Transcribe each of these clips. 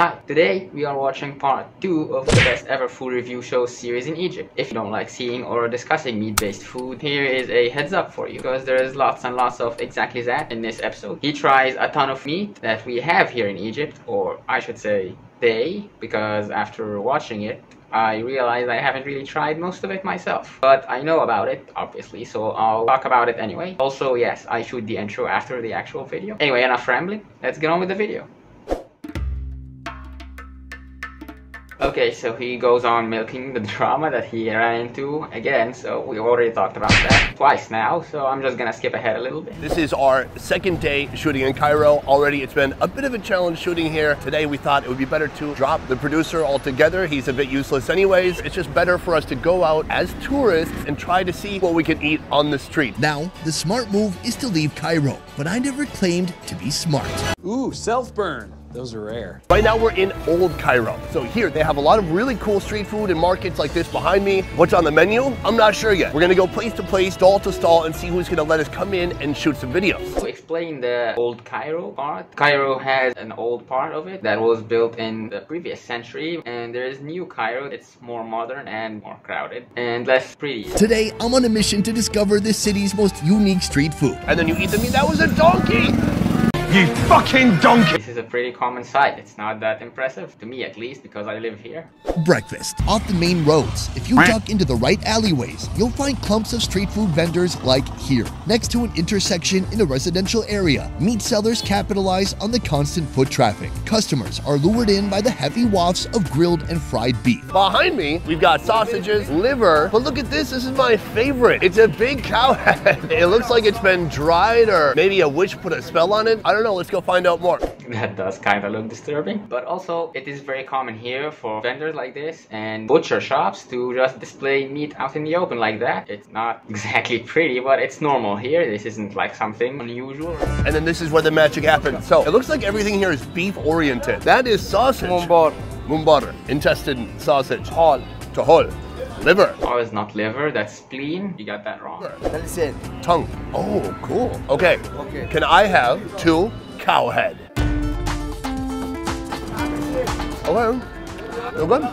Hi, today we are watching part 2 of the best ever food review show series in Egypt. If you don't like seeing or discussing meat-based food, here is a heads up for you, because there is lots and lots of exactly that in this episode. He tries a ton of meat that we have here in Egypt, or I should say they, because after watching it, I realized I haven't really tried most of it myself. But I know about it, obviously, so I'll talk about it anyway. Also, yes, I shoot the intro after the actual video. Anyway, enough rambling, let's get on with the video. Okay, so he goes on milking the drama that he ran into again, so we already talked about that twice now, so I'm just gonna skip ahead a little bit. This is our second day shooting in Cairo. Already it's been a bit of a challenge shooting here. Today we thought it would be better to drop the producer altogether. He's a bit useless anyways. It's just better for us to go out as tourists and try to see what we can eat on the street. Now, the smart move is to leave Cairo, but I never claimed to be smart. Ooh, self-burn. Those are rare. Right now we're in Old Cairo. So here they have a lot of really cool street food and markets like this behind me. What's on the menu? I'm not sure yet. We're gonna go place to place, stall to stall, and see who's gonna let us come in and shoot some videos. To explain the Old Cairo part, Cairo has an old part of it that was built in the previous century, and there is New Cairo. It's more modern and more crowded and less pretty. Today, I'm on a mission to discover this city's most unique street food. And then you eat the meat. That was a donkey! You fucking donkey! This is a pretty common sight. It's not that impressive, to me at least, because I live here. Breakfast. Off the main roads. If you duck into the right alleyways, you'll find clumps of street food vendors like here. Next to an intersection in a residential area, meat sellers capitalize on the constant foot traffic. Customers are lured in by the heavy wafts of grilled and fried beef. Behind me, we've got sausages, liver, but look at this. This is my favorite. It's a big cow head. It looks like it's been dried, or maybe a witch put a spell on it. I don't know, let's go find out more. That does kind of look disturbing. But also, it is very common here for vendors like this and butcher shops to just display meat out in the open like that. It's not exactly pretty, but it's normal here. This isn't like something unusual. And then this is where the magic happens. So, it looks like everything here is beef oriented. That is sausage. Mumbar. Intestine sausage. Tahol. Liver. Oh, it's not liver, that's spleen. You got that wrong. Tongue. Oh, cool. Okay. Can I have 2 cow head? Okay. Feel good?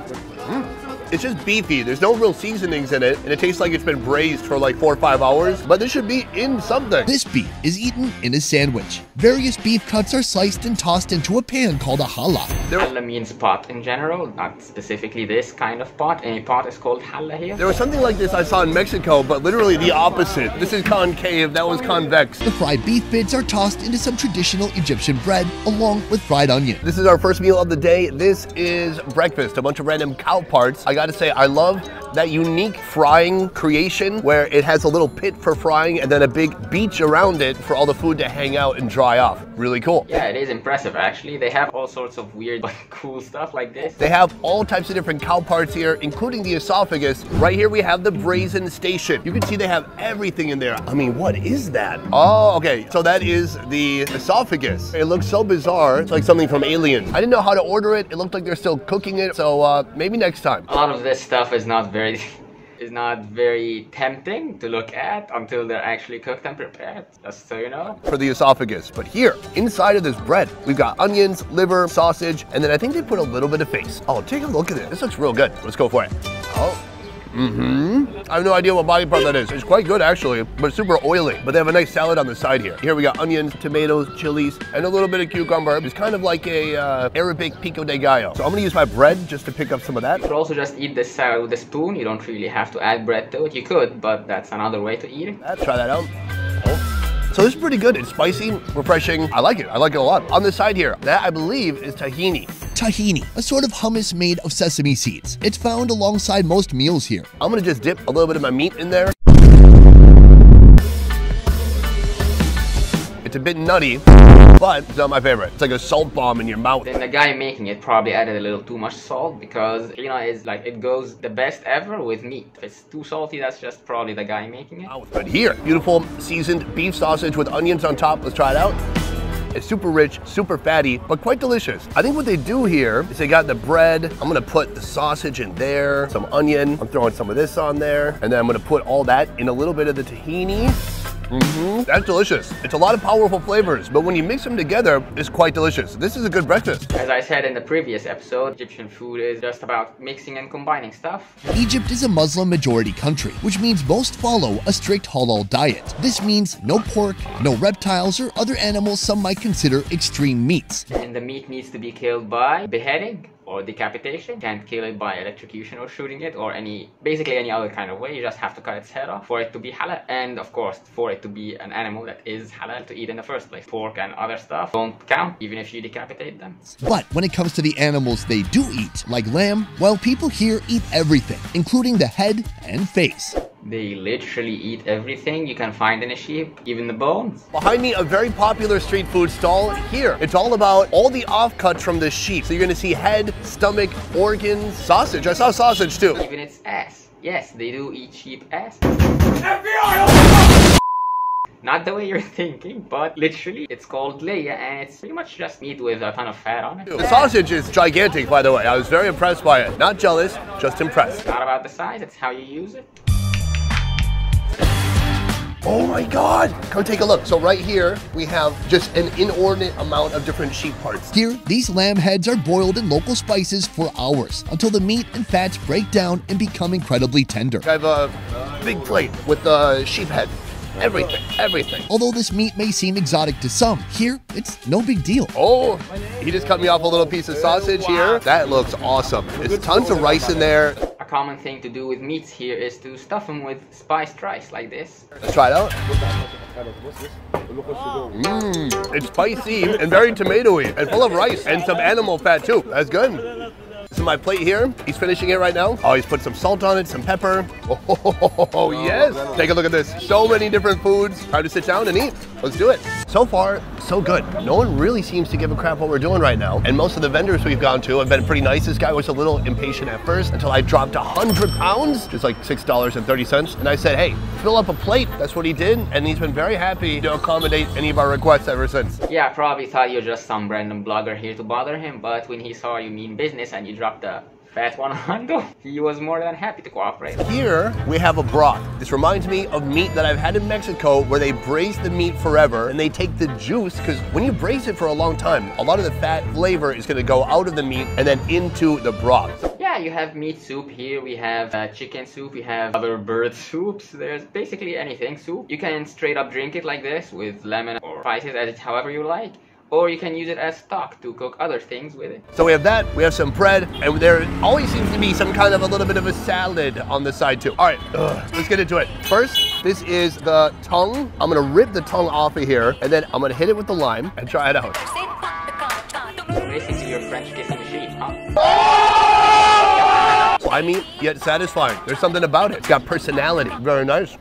It's just beefy. There's no real seasonings in it, and it tastes like it's been braised for like 4 or 5 hours, but this should be in something. This beef is eaten in a sandwich. Various beef cuts are sliced and tossed into a pan called a halla. Halla means pot in general, not specifically this kind of pot. Any pot is called halla here. There was something like this I saw in Mexico, but literally the opposite. This is concave, that was convex. The fried beef bits are tossed into some traditional Egyptian bread, along with fried onion. This is our first meal of the day. This is breakfast, a bunch of random cow parts. I gotta say, I love that unique frying creation where it has a little pit for frying and then a big beach around it for all the food to hang out and dry off. Really cool. Yeah, it is impressive actually. They have all sorts of weird but cool stuff like this. They have all types of different cow parts here, including the esophagus. Right here we have the brazen station. You can see they have everything in there. I mean, what is that? Oh, okay, so that is the esophagus. It looks so bizarre. It's like something from Aliens. I didn't know how to order it. It looked like they're still cooking it, so maybe next time. A lot of this stuff is not very tempting to look at until they're actually cooked and prepared, just so you know. For the esophagus. But here, inside of this bread, we've got onions, liver, sausage, and then I think they put a little bit of face. Oh, take a look at this. This looks real good. Let's go for it. Oh. I have no idea what body part that is. It's quite good actually, but super oily. But they have a nice salad on the side here. Here we got onions, tomatoes, chilies, and a little bit of cucumber. It's kind of like a Arabic pico de gallo. So I'm gonna use my bread just to pick up some of that. You could also just eat this salad with a spoon. You don't really have to add bread to it. You could, but that's another way to eat it. Try that out. So this is pretty good. It's spicy, refreshing. I like it. I like it a lot. On the side here, that I believe is tahini. Tahini, a sort of hummus made of sesame seeds. It's found alongside most meals here. I'm gonna just dip a little bit of my meat in there. It's a bit nutty, but it's not my favorite. It's like a salt bomb in your mouth. Then the guy making it probably added a little too much salt, because is like, it goes the best ever with meat. If it's too salty, that's just probably the guy making it. But here, beautiful seasoned beef sausage with onions on top. Let's try it out. It's super rich, super fatty, but quite delicious. I think what they do here is they got the bread. I'm gonna put the sausage in there, some onion. I'm throwing some of this on there, and then I'm gonna put all that in a little bit of the tahini. That's delicious. It's a lot of powerful flavors, but when you mix them together, it's quite delicious. This is a good breakfast. As I said in the previous episode, Egyptian food is just about mixing and combining stuff. Egypt is a Muslim majority country, which means most follow a strict halal diet. This means no pork, no reptiles or other animals some might consider extreme meats. And the meat needs to be killed by beheading or decapitation. Can't kill it by electrocution or shooting it or basically any other kind of way. You just have to cut its head off for it to be halal. And of course, for it to be an animal that is halal to eat in the first place. Pork and other stuff don't count, even if you decapitate them. But when it comes to the animals they do eat, like lamb, well, people here eat everything, including the head and face. They literally eat everything you can find in a sheep, even the bones. Behind me, a very popular street food stall here. It's all about all the offcuts from the sheep. So you're gonna see head, stomach, organs, sausage. I saw sausage too. Even its ass. Yes, they do eat sheep ass. Not the way you're thinking, but literally, it's called leya, and it's pretty much just meat with a ton of fat on it. The sausage is gigantic, by the way. I was very impressed by it. Not jealous, just impressed. It's not about the size, it's how you use it. Oh my God, come take a look. So right here, we have just an inordinate amount of different sheep parts. Here, these lamb heads are boiled in local spices for hours until the meat and fats break down and become incredibly tender. I have a big plate with the sheep head. Everything. Although this meat may seem exotic to some, here, it's no big deal. Oh, he just cut me off a little piece of sausage here. That looks awesome. There's tons of rice in there. A common thing to do with meats here is to stuff them with spiced rice like this. Let's try it out. It's spicy and very tomatoey and full of rice and some animal fat too. That's good. This is my plate here. He's finishing it right now. Oh, he's put some salt on it, some pepper. Oh, yes. Take a look at this. So many different foods. Time to sit down and eat. Let's do it. So far, so good. No one really seems to give a crap what we're doing right now. And most of the vendors we've gone to have been pretty nice. This guy was a little impatient at first until I dropped 100 pounds, just like $6.30. And I said, hey, fill up a plate. That's what he did. And he's been very happy to accommodate any of our requests ever since. Yeah, I probably thought you're just some random blogger here to bother him. But when he saw you mean business and you dropped the fat 100, he was more than happy to cooperate. Here we have a broth. This reminds me of meat that I've had in Mexico where they braise the meat forever and they take the juice, because when you braise it for a long time, a lot of the fat flavor is going to go out of the meat and then into the broth. Yeah, you have meat soup here, we have chicken soup, we have other bird soups. There's basically anything soup. You can straight up drink it like this with lemon or spices, add it however you like. Or you can use it as stock to cook other things with it. So we have that, we have some bread, and there always seems to be some kind of a little bit of a salad on the side too. All right, let's get into it. First, this is the tongue. I'm gonna rip the tongue off of here, and then I'm gonna hit it with the lime and try it out. Basically, you're French kissing sheep, huh? Slimy, yet satisfying. There's something about it. It's got personality. Very nice.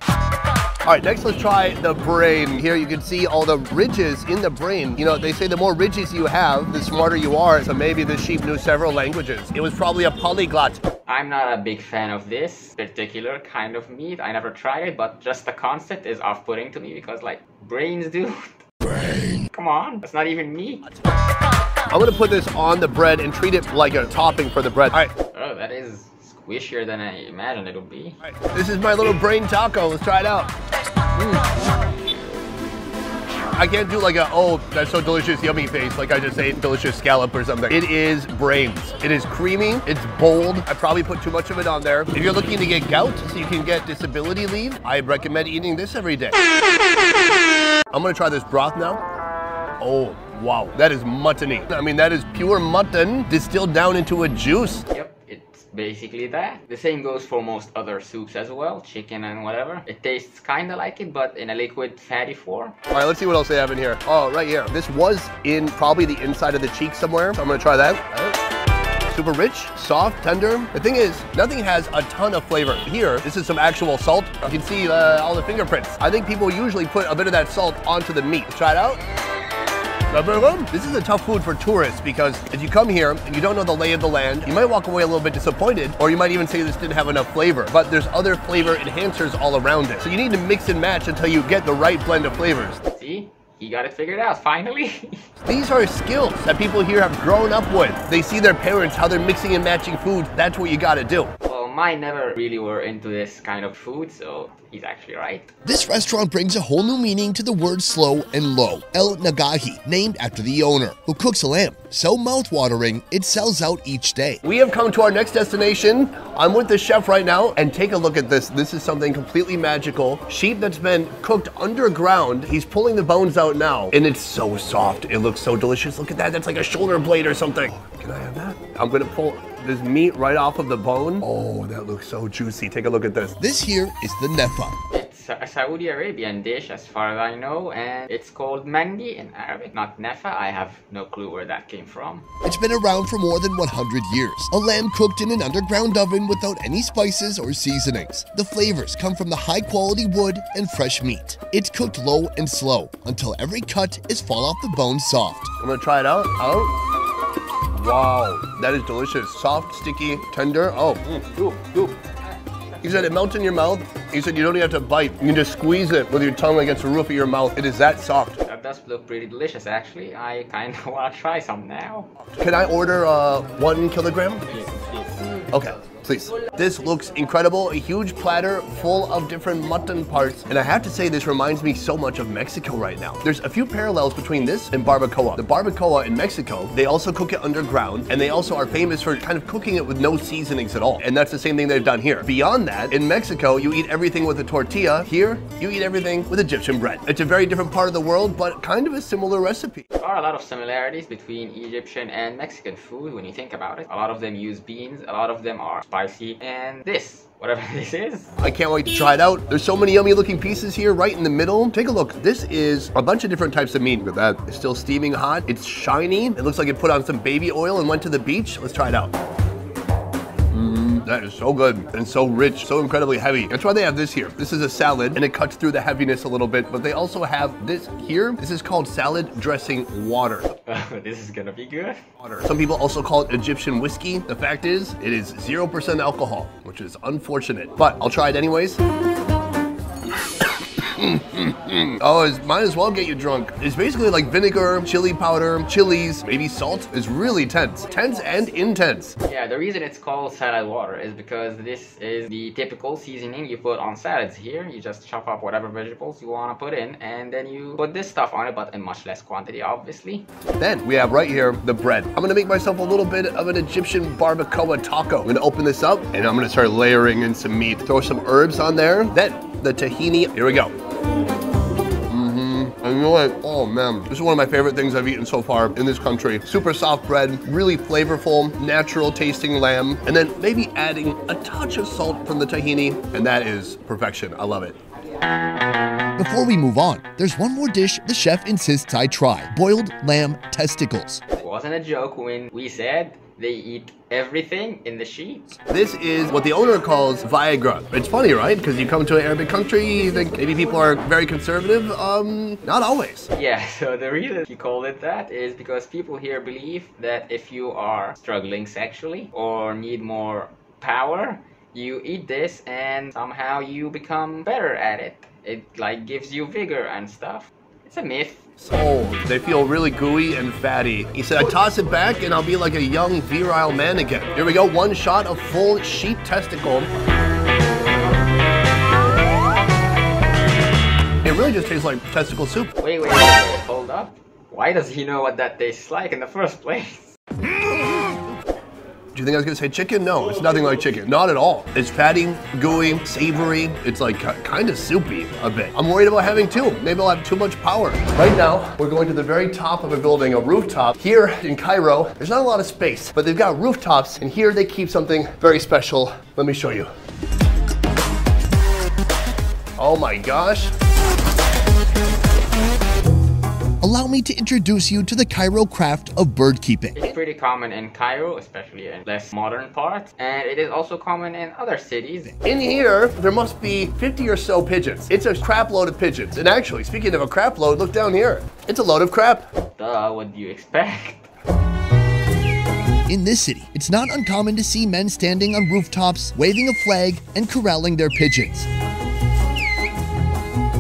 All right, next let's try the brain. Here you can see all the ridges in the brain. You know, they say the more ridges you have, the smarter you are. So maybe the sheep knew several languages. It was probably a polyglot. I'm not a big fan of this particular kind of meat. I never tried it, but just the concept is off-putting to me because, like, brains, dude. Brain. Come on, that's not even meat. I'm gonna put this on the bread and treat it like a topping for the bread. All right. Oh, that is squishier than I imagined it would be. All right. This is my little brain taco. Let's try it out. I can't do like a, oh, that's so delicious, yummy face, like I just ate delicious scallop or something. It is brains. It is creamy, it's bold. I probably put too much of it on there. If you're looking to get gout so you can get disability leave, I recommend eating this every day. I'm gonna try this broth now. Oh, wow, that is muttony. I mean, that is pure mutton distilled down into a juice. Yep. Basically that. The same goes for most other soups as well, chicken and whatever. It tastes kind of like it, but in a liquid fatty form. All right, let's see what else they have in here. Oh, right here. This was in probably the inside of the cheek somewhere, so I'm gonna try that. Super rich, soft, tender. The thing is, nothing has a ton of flavor. Here, this is some actual salt. You can see all the fingerprints. I think people usually put a bit of that salt onto the meat. Let's try it out. This is a tough food for tourists because if you come here and you don't know the lay of the land, you might walk away a little bit disappointed, or you might even say this didn't have enough flavor, but there's other flavor enhancers all around it. So you need to mix and match until you get the right blend of flavors. See? He got it figured out, finally. These are skills that people here have grown up with. They see their parents, how they're mixing and matching food. That's what you gotta do. Well, mine never really were into this kind of food, so he's actually right. This restaurant brings a whole new meaning to the word slow and low. El Nagahi, named after the owner, who cooks a lamb so mouth-watering it sells out each day. We have come to our next destination. I'm with the chef right now, and take a look at this. This is something completely magical. Sheep that's been cooked underground. He's pulling the bones out now, and it's so soft. It looks so delicious. Look at that. That's like a shoulder blade or something. Can I have that? I'm gonna pull this meat right off of the bone. Oh, that looks so juicy. Take a look at this. This here is the nefa. It's a Saudi Arabian dish as far as I know, and it's called mandi in Arabic, not nefa. I have no clue where that came from. It's been around for more than 100 years. A lamb cooked in an underground oven without any spices or seasonings. The flavors come from the high quality wood and fresh meat. It's cooked low and slow until every cut is fall off the bone soft. I'm gonna try it out. Oh. Wow, that is delicious. Soft, sticky, tender. Oh, He said it melts in your mouth. He said you don't even have to bite. You can just squeeze it with your tongue against the roof of your mouth. It is that soft. That does look pretty delicious, actually. I kind of want to try some now. Can I order 1 kilogram? Okay, please. This looks incredible. A huge platter full of different mutton parts. And I have to say, this reminds me so much of Mexico right now. There's a few parallels between this and barbacoa. The barbacoa in Mexico, they also cook it underground, and they also are famous for kind of cooking it with no seasonings at all. And that's the same thing they've done here. Beyond that, in Mexico, you eat everything with a tortilla. Here, you eat everything with Egyptian bread. It's a very different part of the world, but kind of a similar recipe. There are a lot of similarities between Egyptian and Mexican food when you think about it. A lot of them use beans, a lot of them are spicy, and this, whatever this is. I can't wait to try it out. There's so many yummy looking pieces here right in the middle. Take a look. This is a bunch of different types of meat. Look at that. It's still steaming hot. It's shiny. It looks like it put on some baby oil and went to the beach. Let's try it out. That is so good and so rich, so incredibly heavy. That's why they have this here. This is a salad and it cuts through the heaviness a little bit, but they also have this here. This is called salad dressing water. This is gonna be good. Some people also call it Egyptian whiskey. The fact is, it is 0% alcohol, which is unfortunate, but I'll try it anyways. Oh, it might as well get you drunk. It's basically like vinegar, chili powder, chilies, maybe salt. It's really tense. Tense and intense. Yeah, the reason it's called salad water is because this is the typical seasoning you put on salads here. You just chop up whatever vegetables you want to put in, and then you put this stuff on it, but in much less quantity, obviously. Then we have right here the bread. I'm gonna make myself a little bit of an Egyptian barbacoa taco. I'm gonna open this up and I'm gonna start layering in some meat. Throw some herbs on there. Then the tahini. Here we go. And you know what? Oh man, this is one of my favorite things I've eaten so far in this country. Super soft bread, really flavorful, natural tasting lamb, and then maybe adding a touch of salt from the tahini, and that is perfection. I love it. Before we move on, there's one more dish the chef insists I try: boiled lamb testicles. It wasn't a joke when we said they eat everything in the sheets. This is what the owner calls Viagra. It's funny, right? Because you come to an Arabic country, you think maybe people are very conservative. Not always. Yeah, so the reason he called it that is because people here believe that if you are struggling sexually or need more power, you eat this and somehow you become better at it. It like gives you vigor and stuff. It's a myth. Oh, they feel really gooey and fatty. He said, I toss it back and I'll be like a young, virile man again. Here we go, one shot of full sheep testicle. It really just tastes like testicle soup. Wait, hold up. Why does he know what that tastes like in the first place? Do you think I was gonna say chicken? No, it's nothing like chicken. Not at all. It's fatty, gooey, savory. It's like kind of soupy a bit. I'm worried about having two. Maybe I'll have too much power. Right now, we're going to the very top of a building, a rooftop. Here in Cairo, there's not a lot of space, but they've got rooftops, and here they keep something very special. Let me show you. Oh my gosh. Allow me to introduce you to the Cairo craft of bird keeping. It's pretty common in Cairo, especially in less modern parts, and it is also common in other cities. In here, there must be 50 or so pigeons. It's a crap load of pigeons. And actually, speaking of a crap load, look down here. It's a load of crap. Duh, what do you expect? In this city, it's not uncommon to see men standing on rooftops, waving a flag, and corralling their pigeons.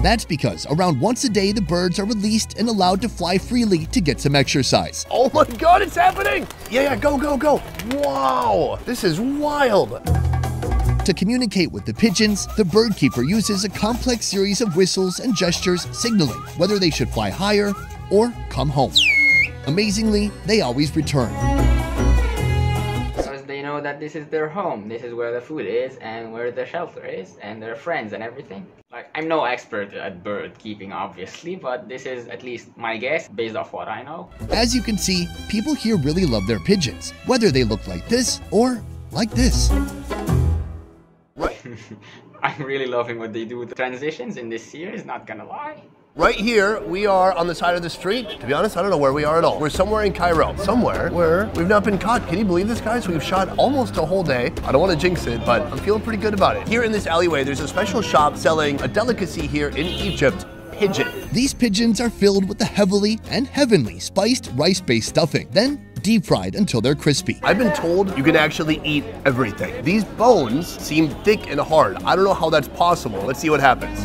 That's because around once a day, the birds are released and allowed to fly freely to get some exercise. Oh my God, it's happening! Yeah, go, go, go. Wow, this is wild. To communicate with the pigeons, the bird keeper uses a complex series of whistles and gestures signaling whether they should fly higher or come home. Amazingly, they always return. Because they know that this is their home, this is where the food is and where the shelter is and their friends and everything. Like, I'm no expert at bird keeping, obviously, but this is at least my guess based off what I know. As you can see, people here really love their pigeons, whether they look like this or like this. Right. I'm really loving what they do with the transitions in this series, not gonna lie. Right here, we are on the side of the street. To be honest, I don't know where we are at all. We're somewhere in Cairo, somewhere where we've not been caught. Can you believe this, guys? We've shot almost a whole day. I don't want to jinx it, but I'm feeling pretty good about it. Here in this alleyway, there's a special shop selling a delicacy here in Egypt, pigeon. These pigeons are filled with the heavily and heavenly spiced rice-based stuffing, then deep fried until they're crispy. I've been told you can actually eat everything. These bones seem thick and hard. I don't know how that's possible. Let's see what happens.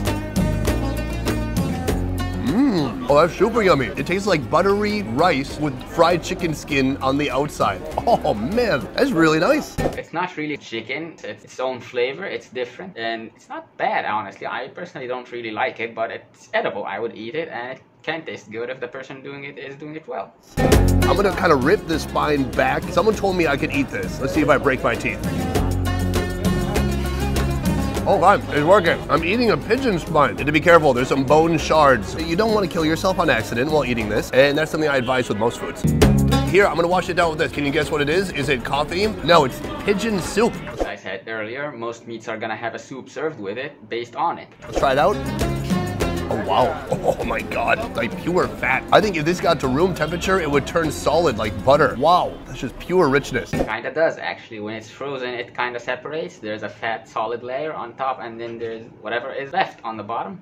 Oh, that's super yummy. It tastes like buttery rice with fried chicken skin on the outside. Oh man, that's really nice. It's not really chicken, it's its own flavor, it's different, and it's not bad, honestly. I personally don't really like it, but it's edible. I would eat it, and it can taste good if the person doing it is doing it well. I'm gonna kind of rip the spine back. Someone told me I could eat this. Let's see if I break my teeth. Oh God, it's working. I'm eating a pigeon spine. And to be careful, there's some bone shards. You don't want to kill yourself on accident while eating this, and that's something I advise with most foods. Here, I'm gonna wash it down with this. Can you guess what it is? Is it coffee? No, it's pigeon soup. As I said earlier, most meats are gonna have a soup served with it based on it. Let's try it out. Oh wow, oh my God, like pure fat. I think if this got to room temperature, it would turn solid like butter. Wow, that's just pure richness. It kinda does, actually. When it's frozen, it kinda separates. There's a fat solid layer on top, and then there's whatever is left on the bottom.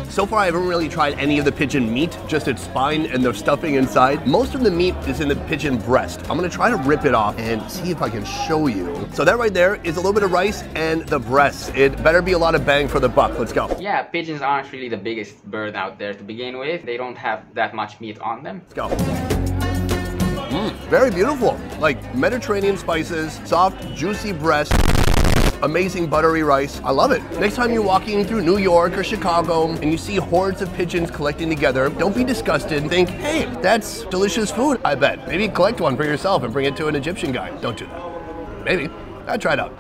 So far, I haven't really tried any of the pigeon meat, just its spine and the stuffing inside. Most of the meat is in the pigeon breast. I'm gonna try to rip it off and see if I can show you. So that right there is a little bit of rice and the breast. It better be a lot of bang for the buck. Let's go. Yeah, pigeons aren't really the biggest bird out there to begin with. They don't have that much meat on them. Let's go. Very beautiful. Like Mediterranean spices, soft, juicy breast. Amazing buttery rice. I love it. Next time you're walking through New York or Chicago and you see hordes of pigeons collecting together, don't be disgusted. Think, hey, that's delicious food, I bet. Maybe collect one for yourself and bring it to an Egyptian guy. Don't do that. Maybe. I'd try it out.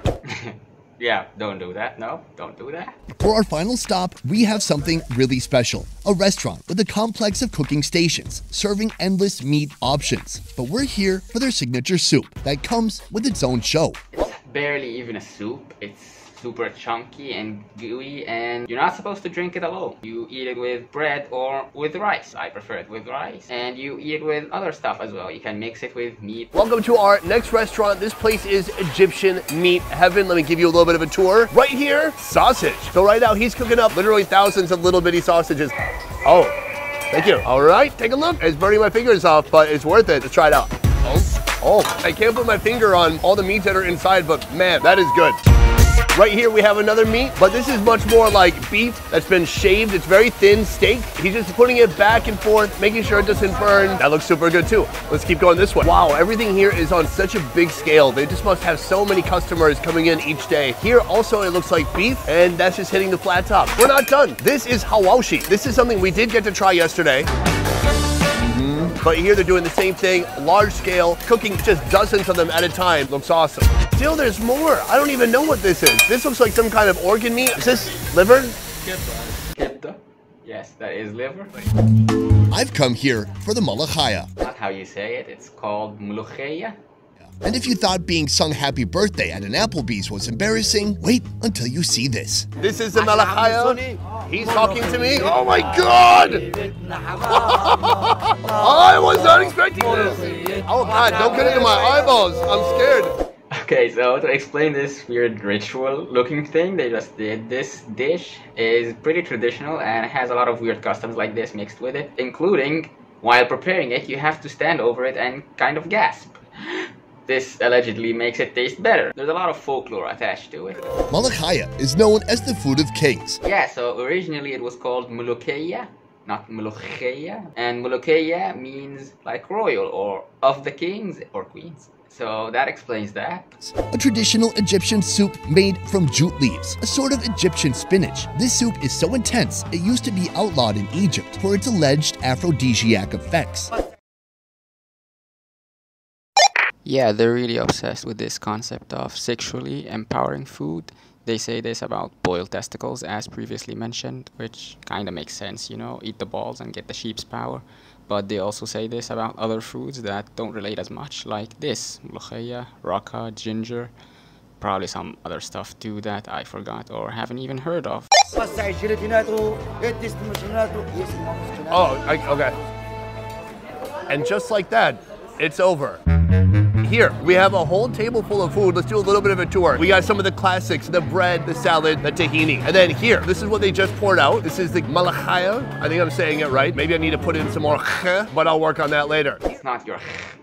Yeah, don't do that. No, don't do that. For our final stop, we have something really special. A restaurant with a complex of cooking stations, serving endless meat options. But we're here for their signature soup that comes with its own show. It's barely even a soup. It's super chunky and gooey, and you're not supposed to drink it alone. You eat it with bread or with rice. I prefer it with rice. And you eat it with other stuff as well. You can mix it with meat. Welcome to our next restaurant. This place is Egyptian meat heaven. Let me give you a little bit of a tour. Right here, sausage. So right now he's cooking up literally thousands of little bitty sausages. Oh, thank you. All right, take a look. It's burning my fingers off, but it's worth it. Let's try it out. Oh, I can't put my finger on all the meats that are inside, but man, that is good. Right here we have another meat, but this is much more like beef that's been shaved. It's very thin steak. He's just putting it back and forth, making sure it doesn't burn. That looks super good too. Let's keep going this way. Wow, everything here is on such a big scale. They just must have so many customers coming in each day. Here also it looks like beef, and that's just hitting the flat top. We're not done. This is hawashi. This is something we did get to try yesterday. But here they're doing the same thing, large scale, cooking just dozens of them at a time. Looks awesome. Still, there's more. I don't even know what this is. This looks like some kind of organ meat. Is this liver? Kipta. Yes, that is liver. I've come here for the malachaya. Not how you say it. It's called mulukhaya. And if you thought being sung happy birthday at an Applebee's was embarrassing, wait until you see this. This is the malachaya. He's talking to me. Oh my God! I was not expecting this. Oh God, don't get into my eyeballs. I'm scared. Okay, so to explain this weird ritual looking thing they just did, this dish is pretty traditional and has a lot of weird customs like this mixed with it, including while preparing it you have to stand over it and kind of gasp. This allegedly makes it taste better. There's a lot of folklore attached to it. Malachaya is known as the food of kings. Yeah, so originally it was called mulukhaya, not ملوخية. And ملوخية means like royal or of the kings or queens. So that explains that. A traditional Egyptian soup made from jute leaves, a sort of Egyptian spinach. This soup is so intense, it used to be outlawed in Egypt for its alleged aphrodisiac effects. Yeah, they're really obsessed with this concept of sexually empowering food. They say this about boiled testicles, as previously mentioned, which kind of makes sense, you know, eat the balls and get the sheep's power. But they also say this about other foods that don't relate as much, like this, mlokhaya, raka, ginger, probably some other stuff too that I forgot or haven't even heard of. Oh, okay. And just like that, it's over. Here, we have a whole table full of food. Let's do a little bit of a tour. We got some of the classics, the bread, the salad, the tahini. And then here, this is what they just poured out. This is the malachaya. I think I'm saying it right. Maybe I need to put in some more kh, but I'll work on that later. It's not your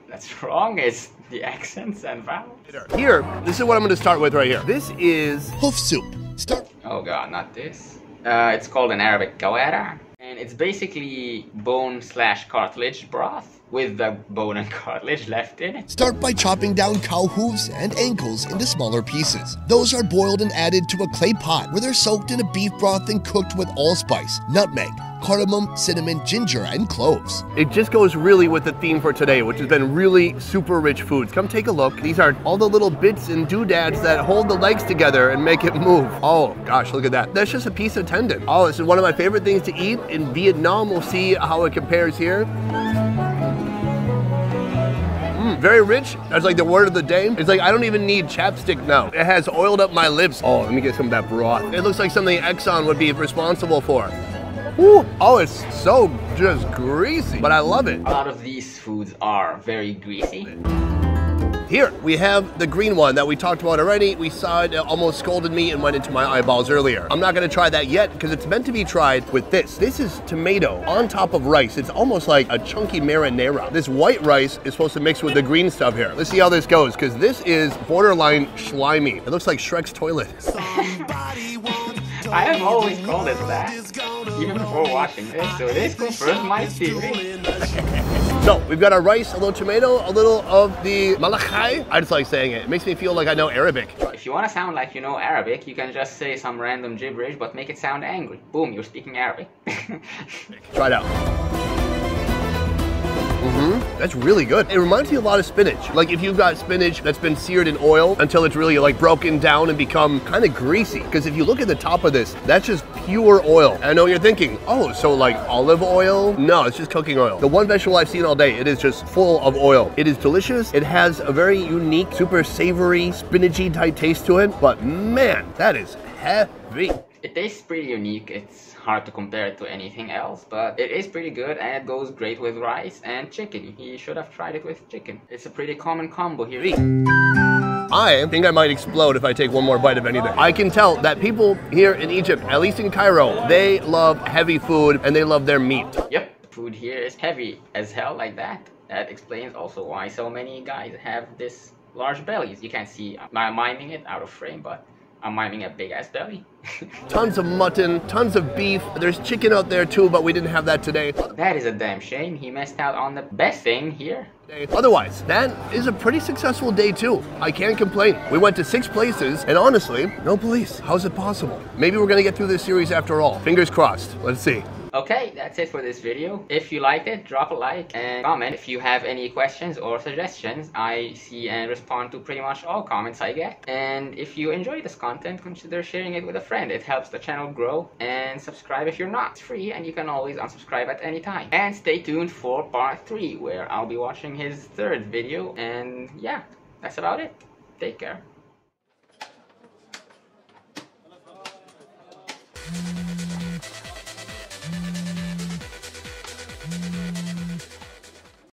that's wrong, it's the accents and vowels. Here, this is what I'm gonna start with right here. This is Hoof soup. Oh god, not this. It's called in Arabic kawara. And it's basically bone/cartilage broth with the bone and cartilage left in it. Start by chopping down cow hooves and ankles into smaller pieces. Those are boiled and added to a clay pot where they're soaked in a beef broth and cooked with allspice, nutmeg, cardamom, cinnamon, ginger, and cloves. It just goes really with the theme for today, which has been really super rich foods. Come take a look. These are all the little bits and doodads that hold the legs together and make it move. Oh gosh, look at that. That's just a piece of tendon. Oh, this is one of my favorite things to eat. In Vietnam, we'll see how it compares here. Very rich. That's like the word of the day. It's like I don't even need chapstick now. It has oiled up my lips. Oh, let me get some of that broth. It looks like something Exxon would be responsible for. Ooh. Oh, it's so just greasy, but I love it. A lot of these foods are very greasy. Here, we have the green one that we talked about already. We saw it almost scalded me and went into my eyeballs earlier. I'm not gonna try that yet because it's meant to be tried with this. This is tomato on top of rice. It's almost like a chunky marinara. This white rice is supposed to mix with the green stuff here. Let's see how this goes because this is borderline slimy. It looks like Shrek's toilet. I have always called it that, even before watching this, so this confirms my theory. So, we've got our rice, a little tomato, a little of the malachai. I just like saying it. It makes me feel like I know Arabic. If you want to sound like you know Arabic, you can just say some random gibberish, but make it sound angry. Boom, you're speaking Arabic. Try it out. That's really good. It reminds me a lot of spinach. Like if you've got spinach that's been seared in oil until it's really like broken down and become kind of greasy. Because if you look at the top of this, that's just pure oil. And I know you're thinking, oh, so like olive oil? No, it's just cooking oil. The one vegetable I've seen all day, it is just full of oil. It is delicious. It has a very unique, super savory, spinachy type taste to it. But man, that is heavy. It tastes pretty unique. It's hard to compare it to anything else, but it is pretty good and it goes great with rice and chicken. He should have tried it with chicken. It's a pretty common combo here. I think I might explode if I take one more bite of anything. I can tell that people here in Egypt, at least in Cairo, they love heavy food and they love their meat. Yep, food here is heavy as hell like that. That explains also why so many guys have this large bellies. You can't see, I'm miming it out of frame, but I'm miming a big ass belly. Tons of mutton, tons of beef. There's chicken out there too, but we didn't have that today. That is a damn shame. He missed out on the best thing here. Otherwise, that is a pretty successful day too. I can't complain. We went to 6 places, and honestly, no police. How's it possible? Maybe we're gonna get through this series after all. Fingers crossed. Let's see. Okay, that's it for this video. If you liked it, drop a like and comment. If you have any questions or suggestions, I see and respond to pretty much all comments I get. And if you enjoy this content, consider sharing it with a friend. It helps the channel grow. And subscribe if you're not. It's free and you can always unsubscribe at any time. And stay tuned for part 3 where I'll be watching his 3rd video. And yeah, that's about it. Take care.